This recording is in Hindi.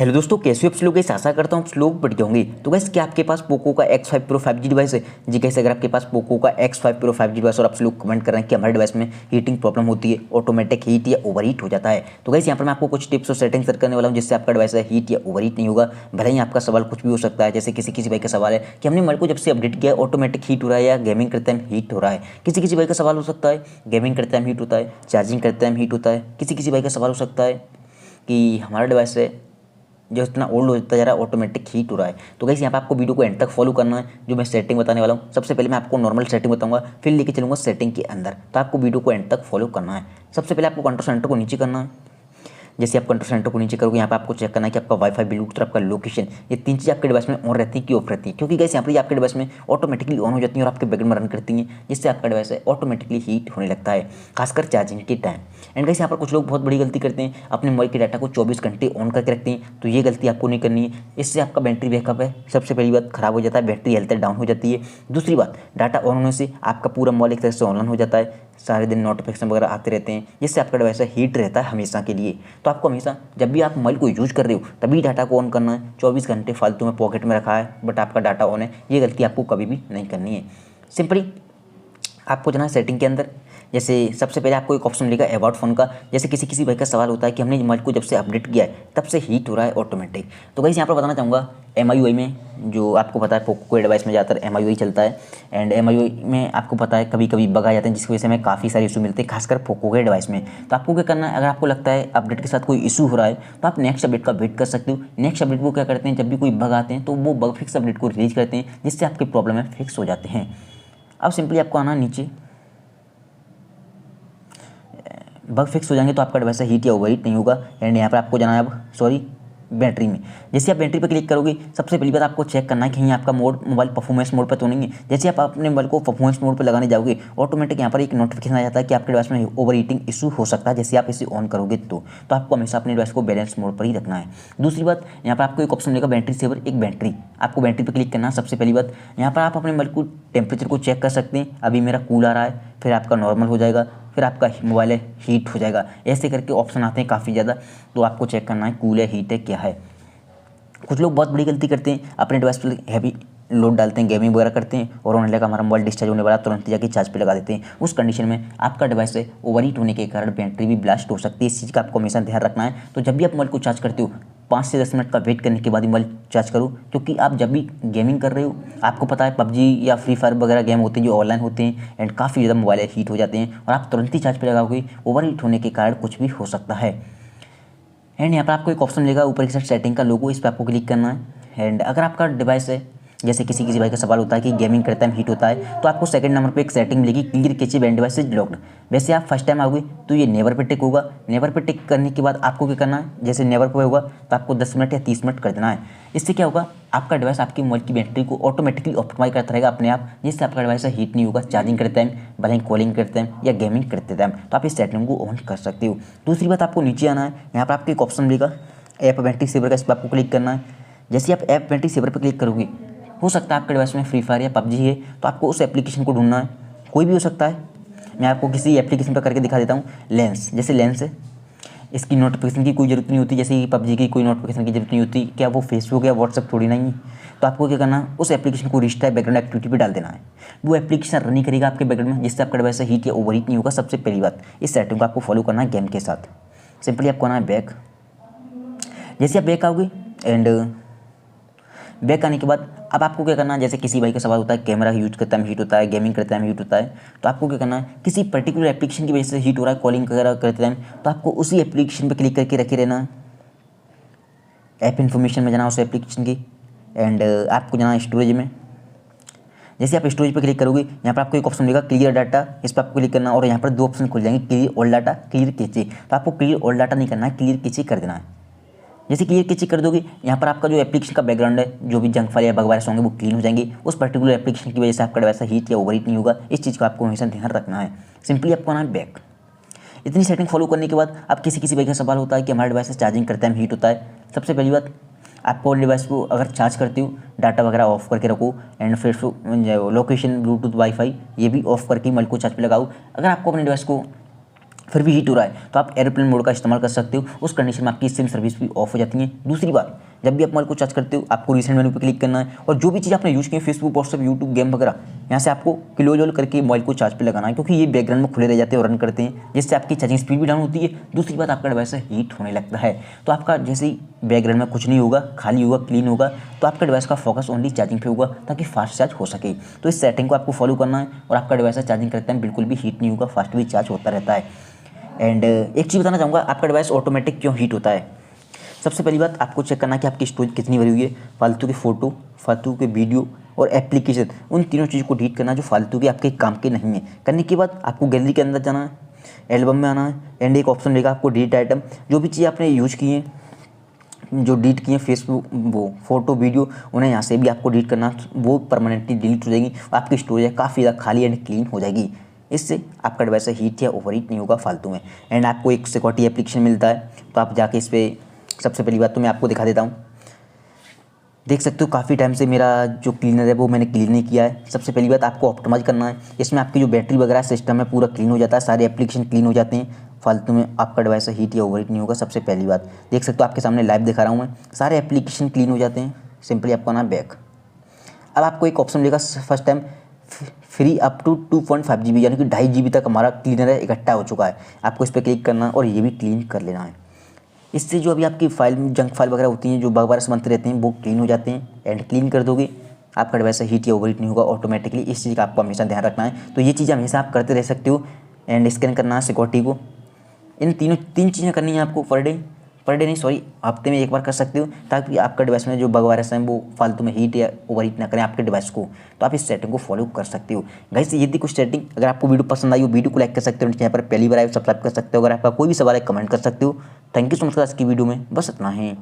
हेलो दोस्तों, कैसे हो आप लोग? गाइस आशा करता हूँ आप लोग बढ़िया होंगे। तो गाइस क्या आपके पास पोको का X5 Pro 5G डिवाइस है? जी गाइस, अगर आपके पास पोको का X5 Pro 5G डिवाइस और आप लोग कमेंट कर रहे हैं कि हमारे डिवाइस में हीटिंग प्रॉब्लम होती है, ऑटोमेटिक हीट या ओवर हीट हो जाता है, तो गाइस यहाँ पर मैं आपको कुछ टिप्स और सेटिंग्स शेयर करने वाला हूँ जिससे आपका डिवाइस हीट या ओवर हीट नहीं होगा। भले ही आपका सवाल कुछ भी हो सकता है, जैसे किसी भाई का सवाल है कि हमने मोबाइल को जब से अपडेट किया ऑटोमेटिक हीट हो रहा है या गेमिंग करते टाइम हीट हो रहा है। किसी भाई का सवाल हो सकता है गेमिंग करते टाइम हीट होता है, चार्जिंग करते टाइम हीट होता है। किसी भाई का सवाल हो सकता है कि हमारा डिवाइस है जो इतना ओल्ड होता जा रहा है, ऑटोमेटिक हीट हो रहा है। तो गाइस यहाँ पे आपको वीडियो को एंड तक फॉलो करना है। जो मैं सेटिंग बताने वाला हूँ, सबसे पहले मैं आपको नॉर्मल सेटिंग बताऊंगा, फिर लेके चलूंगा सेटिंग के अंदर। तो आपको वीडियो को एंड तक फॉलो करना है। सबसे पहले आपको कंट्रोल सेंटर को नीचे करना है। जैसे आप कंट्रोल सेंटर को नीचे करोगे, यहाँ पे आपको चेक करना है कि आपका वाईफाई, ब्लूटूथ और आपका लोकेशन, ये तीन चीज़ आपके डिवाइस में ऑन रहती है कि ऑफ रहती है। क्योंकि गाइस यहाँ पर आपके डिवाइस में ऑटोमेटिकली ऑन हो जाती है और आपके बैकग्राउंड में रन करती हैं, जिससे आपका डिवाइस है ऑटोमेटिकली हीट होने लगता है, खासकर चार्जिंग के टाइम। एंड गाइस यहाँ पर कुछ लोग बहुत बड़ी गलती करते हैं, अपने मोबाइल के डाटा को 24 घंटे ऑन करके रखते हैं। तो ये गलती आपको नहीं करनी है। इससे आपका बैटरी बैकअप है, सबसे पहली बात खराब हो जाता है, बैटरी हेल्थ डाउन हो जाती है। दूसरी बात, डाटा ऑन होने से आपका पूरा मोबाइल एक तरह से ऑनलाइन हो जाता है, सारे दिन नोटिफिकेशन वगैरह आते रहते हैं, जिससे आपका डिवाइस हीट रहता है हमेशा के लिए। तो आपको हमेशा जब भी आप मोबाइल को यूज कर रहे हो तभी डाटा को ऑन करना है। 24 घंटे फालतू में पॉकेट में रखा है बट आपका डाटा ऑन है, ये गलती आपको कभी भी नहीं करनी है। सिंपली आपको जाना है सेटिंग के अंदर। जैसे सबसे पहले आपको एक ऑप्शन मिलेगा अबाउट फ़ोन का। जैसे किसी भाई का सवाल होता है कि हमने मोबाइल को जब से अपडेट किया है तब से हीट हो रहा है ऑटोमेटिक। तो गाइस यहाँ पर बताना चाहूँगा, MIUI में जो आपको पता है पोको के डिवाइस में ज़्यादातर MIUI चलता है। एंड MIUI में आपको पता है कभी कभी बग आ जाते हैं, जिसकी वजह से हमें काफ़ी सारे इशू मिलते हैं, खासकर पोको के डिवाइस में। तो आपको क्या करना है, अगर आपको लगता है अपडेट के साथ कोई इशू हो रहा है तो आप नेक्स्ट अपडेट का वेट कर सकते हो। नेक्स्ट अपडेट को क्या करते हैं, जब भी कोई बग आते हैं तो वो बग फिक्स अपडेट को रिलीज करते हैं, जिससे आपके प्रॉब्लम है फिक्स हो जाते हैं। अब सिंपली आपको आना नीचे, बग फिक्स हो जाएंगे तो आपका डिवाइस हीट या ओवर हीट नहीं होगा। एंड यहाँ पर आपको जाना है अब बैटरी में। जैसे आप बैटरी पर क्लिक करोगे, सबसे पहली बात आपको चेक करना है कि कहीं आपका मोबाइल परफॉर्मेंस मोड पर तो नहीं है। जैसे आप अपने मोबाइल को परफॉर्मेंस मोड पर लगाने जाओगे, ऑटोमेटिक यहाँ पर एक नोटिफिकेशन आ जाता है कि आपके डिवाइस में ओवर हीटिंग इशू हो सकता है। जैसे आप इसे ऑन करोगे तो आपको हमेशा अपने डिवाइस को बैलेंस मोड पर ही रखना है। दूसरी बात, यहाँ पर आपको एक ऑप्शन मिलेगा बैटरी सेवर, एक बैटरी, आपको बैटरी पर क्लिक करना है। सबसे पहली बात, यहाँ पर आप अपने मोबाइल को टेम्परेचर को चेक कर सकते हैं। अभी मेरा कूल आ रहा है, फिर आपका नॉर्मल हो जाएगा, फिर आपका मोबाइल है हीट हो जाएगा। ऐसे करके ऑप्शन आते हैं काफ़ी ज़्यादा, तो आपको चेक करना है कूल है हीट है क्या है। कुछ लोग बहुत बड़ी गलती करते हैं, अपने डिवाइस पर हैवी लोड डालते हैं, गेमिंग वगैरह करते हैं और उन्हें लगा हमारा मोबाइल डिस्चार्ज होने वाला, तुरंत जाके चार्ज पे लगा देते हैं। उस कंडीशन में आपका डिवाइस से ओवरहीट होने के कारण बैटरी भी ब्लास्ट हो सकती है। इस चीज़ का आपको हमेशा ध्यान रखना है। तो जब भी आप मोबाइल को चार्ज करते हो 5 से 10 मिनट का वेट करने के बाद ही मोबाइल चार्ज करो, क्योंकि आप जब भी गेमिंग कर रहे हो, आपको पता है पबजी या फ्री फायर वगैरह गेम होते हैं जो ऑनलाइन होते हैं एंड काफ़ी ज़्यादा मोबाइल हीट हो जाते हैं और आप तुरंत ही चार्ज पे लगाओगे, ओवरहीट होने के कारण कुछ भी हो सकता है। एंड यहाँ पर आपको एक ऑप्शन मिलेगा ऊपर की साइड सेटिंग का लोगो, इस पर आपको क्लिक करना है। एंड अगर आपका डिवाइस है, जैसे किसी भाई का सवाल होता है कि गेमिंग करते टाइम हीट होता है, तो आपको सेकंड नंबर पे एक सेटिंग मिलेगी clear cache when device is locked. वैसे आप फर्स्ट टाइम आओगे तो ये नेवर पे टिक होगा। नेवर पे टिक करने के बाद आपको क्या करना है, जैसे नेवर पे होगा तो आपको 10 मिनट या 30 मिनट कर देना है। इससे क्या होगा, आपका डिवाइस आपकी मोबाइल की बैटरी को ऑटोमेटिकली ऑप्टिमाइज करता रहेगा अपने आप, जिससे आपका डिवाइस हीट नहीं होगा चार्जिंग करते टाइम, भले ही कॉलिंग करते टाइम या गेमिंग करते टाइम। तो आप इस सेटिंग को ऑन कर सकते हो। दूसरी बात, आपको नीचे आना है, यहाँ पर आपको एक ऑप्शन मिलेगा ऐप बैटरी सेवर का, इस पर आपको क्लिक करना है। जैसे आप ऐप बैटरी सेवर पर क्लिक करोगे, हो सकता है आपके डिवाइस में फ्री फायर या पबजी है, तो आपको उस एप्लीकेशन को ढूंढना है, कोई भी हो सकता है। मैं आपको किसी एप्लीकेशन पर करके दिखा देता हूँ। लेंस, जैसे लेंस है, इसकी नोटिफिकेशन की कोई ज़रूरत नहीं होती, जैसे कि पबजी की कोई नोटिफिकेशन की जरूरत नहीं होती। क्या वो फेसबुक या व्हाट्सएप थोड़ी नहीं है। तो आपको क्या करना है, उस एप्लीकेशन को रिस्टार्ट बैकग्राउंड एक्टिविटी पे डाल देना है। वो एप्लीकेशन रन नहीं करेगा आपके बैकग्राउंड में, जिससे आपका डिवाइस हीट या ओवरहीट नहीं होगा। सबसे पहली बात, इस सेटिंग को आपको फॉलो करना है गेम के साथ। सिंपली आपको आना है बैक। जैसे आप बैक आओगे एंड बैक आने के बाद अब आपको क्या करना है, जैसे किसी भाई का सवाल होता है कैमरा यूज करते टाइम हीट होता है, गेमिंग करते टाइम हीट होता है, तो आपको क्या करना है, किसी पर्टिकुलर एप्लीकेशन की वजह से हीट हो रहा है कॉलिंग वगैरह करते टाइम, तो आपको उसी एप्लीकेशन पर क्लिक करके रखे रहना है। ऐप इन्फॉर्मेशन में जाना उस एप्लीकेशन की एंड आपको जाना है स्टोरेज में। जैसे आप स्टोरेज पर क्लिक करोगे, यहाँ पर आपको एक ऑप्शन मिलेगा क्लियर डाटा, इस पर आपको क्लिक करना और यहाँ पर दो ऑप्शन खुल जाएंगे, clear all data, clear cache. तो आपको क्लियर ऑल डाटा नहीं करना है, क्लियर कैचे कर देना है। जैसे क्लियर कैचे कर दोगे, यहाँ पर आपका जो एप्लीकेशन का बैकग्राउंड है, जो भी जंक फाइल या बग वायरस होंगे वो क्लीन हो जाएंगे। उस पर्टिकुलर एप्लीकेशन की वजह से आपका डिवाइस हीट या ओवरहीट नहीं होगा। इस चीज़ का आपको हमेशा ध्यान रखना है। सिंपली आपको आना है बैक। इतनी सेटिंग फॉलो करने के बाद अब किसी भाई का सवाल होता है कि हमारे डिवाइस से चार्जिंग करते टाइम हीट होता है। सबसे पहली बात, आपको डिवाइस को अगर चार्ज करते हो डाटा वगैरह ऑफ करके रखो एंड फिर लोकेशन, ब्लूटूथ, वाईफाई ये भी ऑफ करके मोबाइल को चार्ज पे लगाओ। अगर आपको अपने डिवाइस को फिर भी हीट हो रहा है तो आप एयरप्लेन मोड का इस्तेमाल कर सकते हो। उस कंडीशन में आपकी सिम सर्विस भी ऑफ हो जाती है। दूसरी बात, जब भी आप मोबाइल को चार्ज करते हो आपको रिसेंट मेनू पे क्लिक करना है और जो भी चीज़ आपने यूज़ की है फेसबुक, व्हाट्सएप, यूट्यूब, गेम वगैरह, यहाँ से आपको क्लोज ऑल करके मोबाइल को चार्ज पे लगाना है, क्योंकि ये बैकग्राउंड में खुले रह जाते हैं और रन करते हैं, जिससे आपकी चार्जिंग स्पीड भी डाउन होती है। दूसरी बात, आपका डिवाइस हीट होने लगता है। तो आपका जैसे ही बैकग्राउंड में कुछ नहीं होगा, खाली होगा, क्लीन होगा, तो आपका डिवाइस का फोकस ओनली चार्जिंग पे होगा ताकि फास्ट चार्ज हो सके। तो इस सेटिंग को आपको फॉलो करना है और आपका डिवाइस चार्जिंग करते टाइम बिल्कुल भी हीट नहीं होगा, फास्ट भी चार्ज होता रहता है। एंड एक चीज़ बताना चाहूँगा, आपका डिवाइस ऑटोमेटिक क्यों हीट होता है। सबसे पहली बात, आपको चेक करना है कि आपकी स्टोरेज कितनी भरी हुई है। फालतू की फ़ोटो, फालतू के वीडियो और एप्लीकेशन, उन तीनों चीज़ों को डिलीट करना जो फालतू के आपके काम के नहीं है। करने के बाद आपको गैलरी के अंदर जाना है, एल्बम में आना है एंड एक ऑप्शन रहेगा आपको डिलीट आइटम। जो भी चीज़ आपने यूज़ की है, जो डिलीट किए फेसबुक, वो फोटो, वीडियो, उन्हें यहाँ से भी आपको डिलीट करना, वो परमानेंटली डिलीट हो जाएगी। आपकी स्टोरेज काफ़ी ज़्यादा खाली एंड क्लीन हो जाएगी। इससे आपका डिवाइस हीट या ओवर हीट नहीं होगा फालतू में। एंड आपको एक सिक्योरिटी एप्लीकेशन मिलता है, तो आप जाके इस पर, सबसे पहली बात तो मैं आपको दिखा देता हूँ। देख सकते हो काफ़ी टाइम से मेरा जो क्लीनर है वो मैंने क्लीन नहीं किया है। सबसे पहली बात, आपको ऑप्टिमाइज करना है। इसमें आपकी जो बैटरी वगैरह सिस्टम है पूरा क्लीन हो जाता है, सारे एप्लीकेशन क्लीन हो जाते हैं, फालतू में आपका डिवाइस हीट या ओवर हीट नहीं होगा। सबसे पहली बात, देख सकते हो आपके सामने लाइव दिखा रहा हूँ मैं, सारे एप्लीकेशन क्लीन हो जाते हैं। सिंपली आपको आना बैक। अब आपको एक ऑप्शन मिलेगा first time free up to 2.5 GB, यानी कि 2.5 GB तक हमारा क्लीनर है इकट्ठा हो चुका है। आपको इस पर क्लिक करना और ये भी क्लीन कर लेना है। इससे जो अभी आपकी फाइल, जंक फाइल वगैरह होती हैं, जो बग वगैरह बनते रहते हैं, वो क्लीन हो जाते हैं। एंड क्लीन कर दोगे आपका डिवाइस हीट या ओवर हीट नहीं होगा ऑटोमेटिकली। इस चीज़ का आपको हमेशा ध्यान रखना है। तो ये चीज़ हमेशा आप करते रह सकते हो। एंड स्कैन करना है सिक्योरिटी को। इन तीन चीज़ें करनी है आपको पर डे नहीं, सॉरी, हफ्ते में एक बार कर सकते हो, ताकि आपका डिवाइस में जो बग वायरस हैं वो फालतू में हीट या ओवर हीट ना करें आपके डिवाइस को। तो आप इस सेटिंग को फॉलो कर सकते हो। गाइस, ये थी कुछ सेटिंग। अगर आपको वीडियो पसंद आई हो, वीडियो को लाइक कर सकते हो, यहाँ पर पहली बार आए सब्सक्राइब कर सकते हो। अगर आपका कोई भी सवाल है कमेंट कर सकते हो। थैंक यू सो मच आज की वीडियो में बस इतना ही।